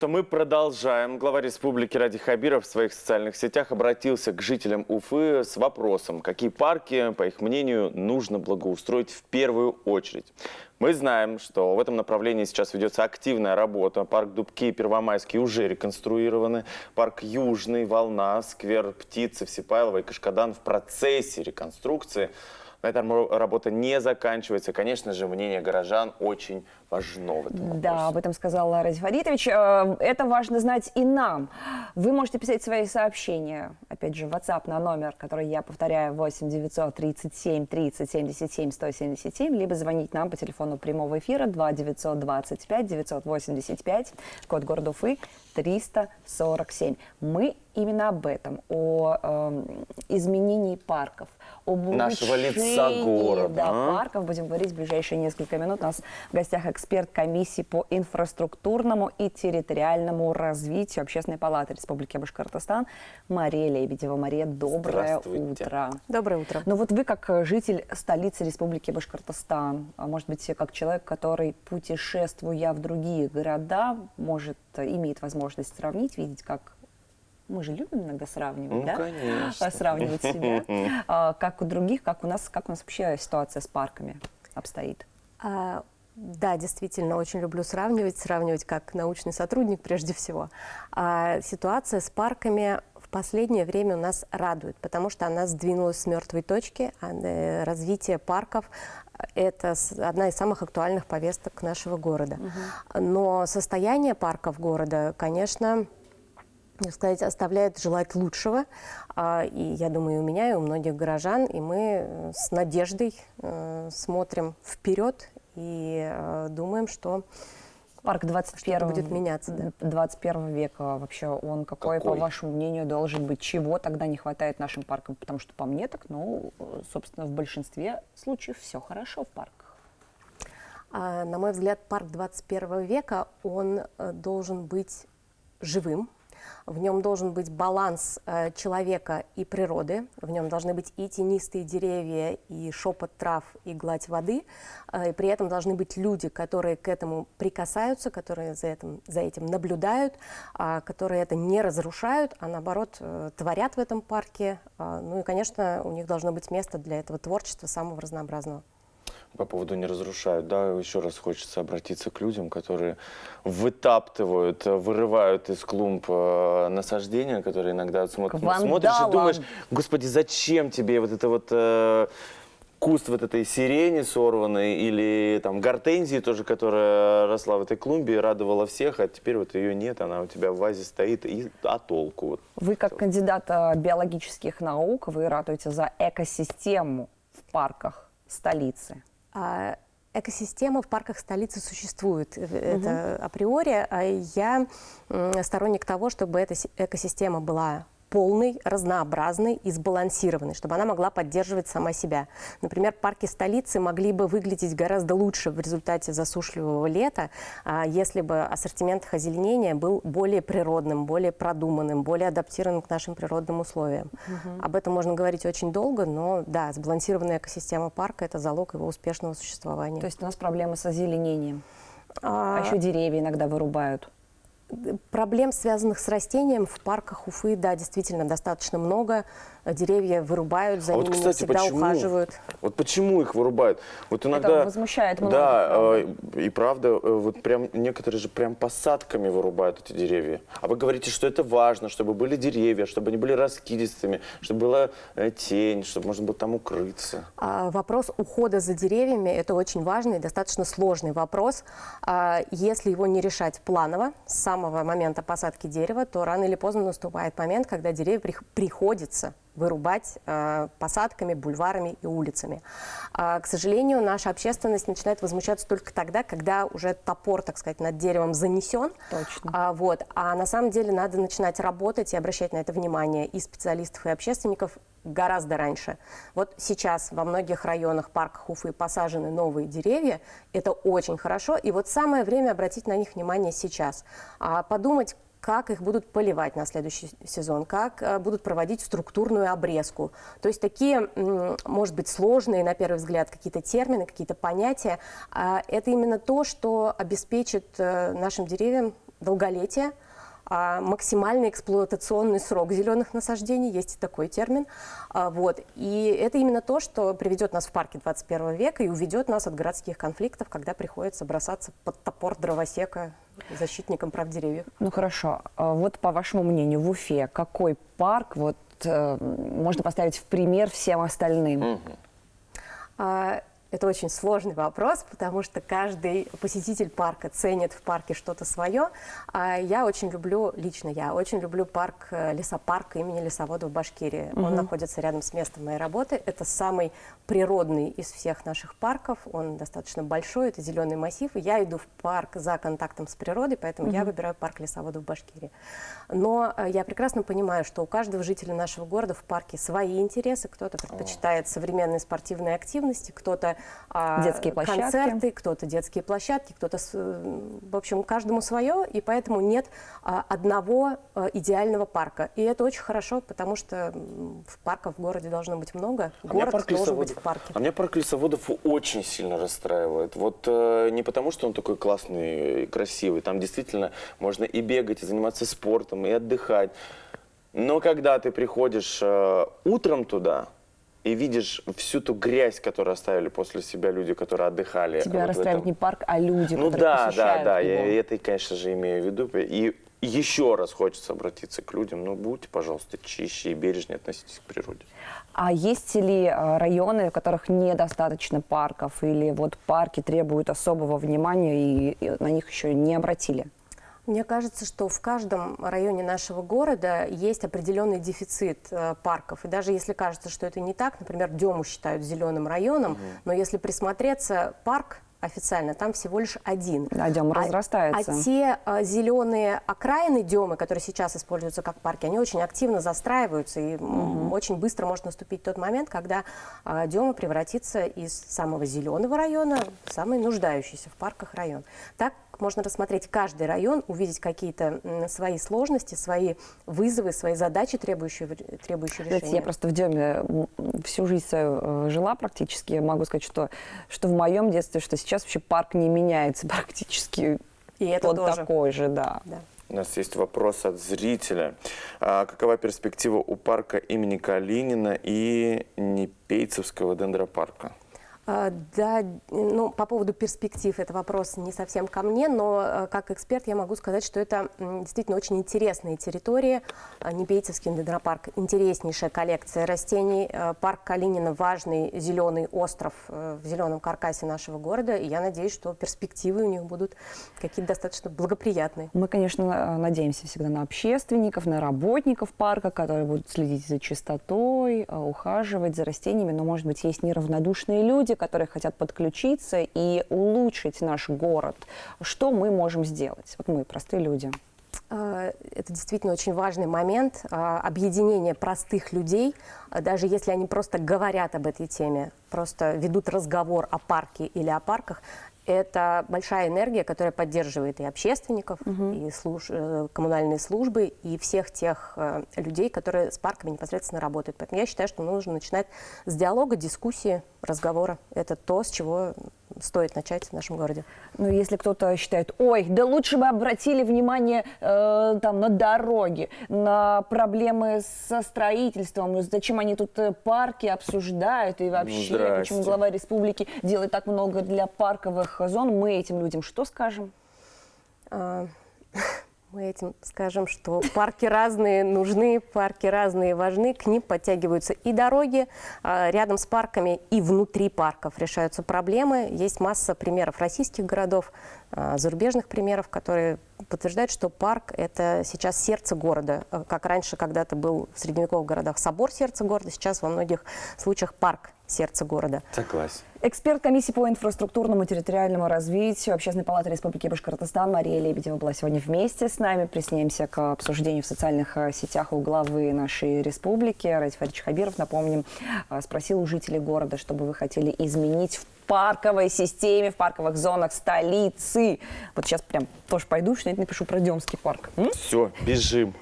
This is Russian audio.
Что мы продолжаем. Глава республики Ради Хабиров в своих социальных сетях обратился к жителям Уфы с вопросом, какие парки, по их мнению, нужно благоустроить в первую очередь. Мы знаем, что в этом направлении сейчас ведется активная работа. Парк Дубки и Первомайский уже реконструированы. Парк Южный, Волна, сквер Птицы, Всепайлова и Кашкадан в процессе реконструкции. На этом работа не заканчивается. Конечно же, мнение горожан очень важно в этом вопросе. Да, об этом сказал Радий Фаритович. Это важно знать и нам. Вы можете писать свои сообщения, опять же, в WhatsApp на номер, который я повторяю, 8 937 30 77 177, либо звонить нам по телефону прямого эфира 2 925 985, код города Уфы 347. Мы именно об этом, о изменении парков, об нашего лица города. парков будем говорить в ближайшие несколько минут. У нас в гостях эксперт комиссии по инфраструктурному и территориальному развитию Общественной палаты Республики Башкортостан Мария Лебедева. Мария, доброе утро. Доброе утро. Ну вот вы как житель столицы Республики Башкортостан, а может быть как человек, который, путешествуя в другие города, может, имеет возможность сравнить, видеть, как мы же любим иногда сравнивать, да? Конечно. Сравнивать себя. Как у других, как у нас вообще ситуация с парками обстоит? Да, действительно, очень люблю сравнивать как научный сотрудник прежде всего. Ситуация с парками в последнее время у нас радует, потому что она сдвинулась с мертвой точки. Развитие парков – это одна из самых актуальных повесток нашего города. Но состояние парков города, конечно, так сказать, оставляет желать лучшего. И я думаю, и у меня, и у многих горожан. И мы с надеждой смотрим вперед и думаем, что парк 21 будет меняться. Да. 21 века вообще он какой, по вашему мнению, должен быть? Чего тогда не хватает нашим паркам? Потому что по мне так, ну, собственно, в большинстве случаев все хорошо в парках. На мой взгляд, парк 21 века, он должен быть живым. В нем должен быть баланс человека и природы, в нем должны быть и тенистые деревья, и шепот трав, и гладь воды, и при этом должны быть люди, которые к этому прикасаются, которые за этим наблюдают, которые это не разрушают, а наоборот творят в этом парке. Ну и, конечно, у них должно быть место для этого творчества самого разнообразного. По поводу не разрушают, да, еще раз хочется обратиться к людям, которые вытаптывают, вырывают из клумб насаждения, которые иногда смотришь и думаешь, господи, зачем тебе вот это вот куст вот этой сирени сорванной или там гортензии тоже, которая росла в этой клумбе и радовала всех, а теперь вот ее нет, она у тебя в вазе стоит, а толку? Вот. Вы как кандидат биологических наук, вы ратуете за экосистему в парках столицы. Экосистема в парках столицы существует, это априори. Я сторонник того, чтобы эта экосистема была полной, разнообразной и сбалансированной, чтобы она могла поддерживать сама себя. Например, парки столицы могли бы выглядеть гораздо лучше в результате засушливого лета, если бы ассортимент их озеленения был более природным, более продуманным, более адаптированным к нашим природным условиям. Об этом можно говорить очень долго, но да, сбалансированная экосистема парка – это залог его успешного существования. То есть у нас проблемы с озеленением, а еще деревья иногда вырубают. Проблем, связанных с растением, в парках Уфы, да, действительно достаточно много. Деревья вырубают, за ними не всегда ухаживают. Вот почему их вырубают? Вот иногда, это возмущает многих. Да, и правда, вот прям некоторые же прям посадками вырубают эти деревья. А вы говорите, что это важно, чтобы были деревья, чтобы они были раскидистыми, чтобы была тень, чтобы можно было там укрыться. Вопрос ухода за деревьями – это очень важный и достаточно сложный вопрос. Если его не решать планово, с самого момента посадки дерева, то рано или поздно наступает момент, когда деревья приходится вырубать посадками, бульварами и улицами. К сожалению, наша общественность начинает возмущаться только тогда, когда уже топор, так сказать, над деревом занесен. Точно. А на самом деле надо начинать работать и обращать на это внимание и специалистов, и общественников гораздо раньше. Вот сейчас во многих районах, парках Уфы посажены новые деревья. Это очень хорошо. И вот самое время обратить на них внимание сейчас. Подумать, как их будут поливать на следующий сезон, как будут проводить структурную обрезку. То есть такие, может быть, сложные, на первый взгляд, какие-то термины, какие-то понятия. Это именно то, что обеспечит нашим деревьям долголетие, максимальный эксплуатационный срок зеленых насаждений, есть и такой термин. Вот. И это именно то, что приведет нас в парке 21 века и уведет нас от городских конфликтов, когда приходится бросаться под топор дровосека защитникам прав деревьев. Ну хорошо, вот по вашему мнению, в Уфе какой парк можно поставить в пример всем остальным? Это очень сложный вопрос, потому что каждый посетитель парка ценит в парке что-то свое. Я очень люблю парк, лесопарк имени лесоводов Башкирии. Он находится рядом с местом моей работы. Это самый природный из всех наших парков. Он достаточно большой, это зеленый массив. И я иду в парк за контактом с природой, поэтому я выбираю парк лесоводов Башкирии. Но я прекрасно понимаю, что у каждого жителя нашего города в парке свои интересы. Кто-то предпочитает современные спортивные активности, кто-то детские площадки. Концерты, кто-то детские площадки, кто-то, в общем, каждому свое, и поэтому нет одного идеального парка. И это очень хорошо, потому что парков в городе должно быть много, город должен быть в парке. А меня парк лесоводов очень сильно расстраивает. Вот не потому, что он такой классный и красивый, там действительно можно и бегать, и заниматься спортом, и отдыхать. Но когда ты приходишь утром туда, и видишь всю ту грязь, которую оставили после себя люди, которые отдыхали. Тебя расстраивает не парк, а люди, которые посещают его. Я это, конечно же, имею в виду. И еще раз хочется обратиться к людям. Ну, будьте, пожалуйста, чище и бережнее относитесь к природе. А есть ли районы, в которых недостаточно парков, или вот парки требуют особого внимания и на них еще не обратили? Мне кажется, что в каждом районе нашего города есть определенный дефицит парков. И даже если кажется, что это не так, например, Дему считают зеленым районом, но если присмотреться, парк официально там всего лишь один. Да, Дема разрастается. А те зеленые окраины Демы, которые сейчас используются как парки, они очень активно застраиваются. И очень быстро может наступить тот момент, когда Дема превратится из самого зеленого района в самый нуждающийся в парках район. Так можно рассмотреть каждый район, увидеть какие-то свои сложности, свои вызовы, свои задачи, требующие решения. Знаете, я просто в Деме всю жизнь свою жила практически. Могу сказать, что в моем детстве, что сейчас вообще парк не меняется практически. И это вот тоже. Такой же, да. У нас есть вопрос от зрителя. Какова перспектива у парка имени Калинина и Непейцевского дендропарка? Да, ну, по поводу перспектив, это вопрос не совсем ко мне, но как эксперт я могу сказать, что это действительно очень интересные территории. Непейцевский дендропарк – интереснейшая коллекция растений. Парк Калинина – важный зеленый остров в зеленом каркасе нашего города. И я надеюсь, что перспективы у них будут какие-то достаточно благоприятные. Мы, конечно, надеемся всегда на общественников, на работников парка, которые будут следить за чистотой, ухаживать за растениями. Но, может быть, есть неравнодушные люди, которые хотят подключиться и улучшить наш город. Что мы можем сделать? Вот мы, простые люди. Это действительно очень важный момент. Объединение простых людей, даже если они просто говорят об этой теме, просто ведут разговор о парке или о парках, это большая энергия, которая поддерживает и общественников, и коммунальные службы, и всех тех людей, которые с парками непосредственно работают. Поэтому я считаю, что нужно начинать с диалога, дискуссии, разговора. Это то, с чего стоит начать в нашем городе. Ну, если кто-то считает, ой, да лучше бы обратили внимание там, на дороги, на проблемы со строительством, зачем они тут парки обсуждают, и вообще, почему глава республики делает так много для парковых зон, мы этим людям что скажем? Мы этим скажем, что парки разные нужны, парки разные важны, к ним подтягиваются и дороги, рядом с парками и внутри парков решаются проблемы. Есть масса примеров российских городов, зарубежных примеров, которые подтверждают, что парк – это сейчас сердце города. Как раньше когда-то был в средневековых городах собор сердца города, сейчас во многих случаях парк сердце города. Согласен. Эксперт комиссии по инфраструктурному и территориальному развитию Общественной палаты Республики Башкортостан Мария Лебедева была сегодня вместе с нами. Присоединимся к обсуждению в социальных сетях у главы нашей республики. Радик Фаридович Хабиров, напомним, спросил у жителей города, что бы вы хотели изменить в парковой системе, в парковых зонах столицы. Вот сейчас прям тоже пойду, что-нибудь напишу про Демский парк. Все, бежим.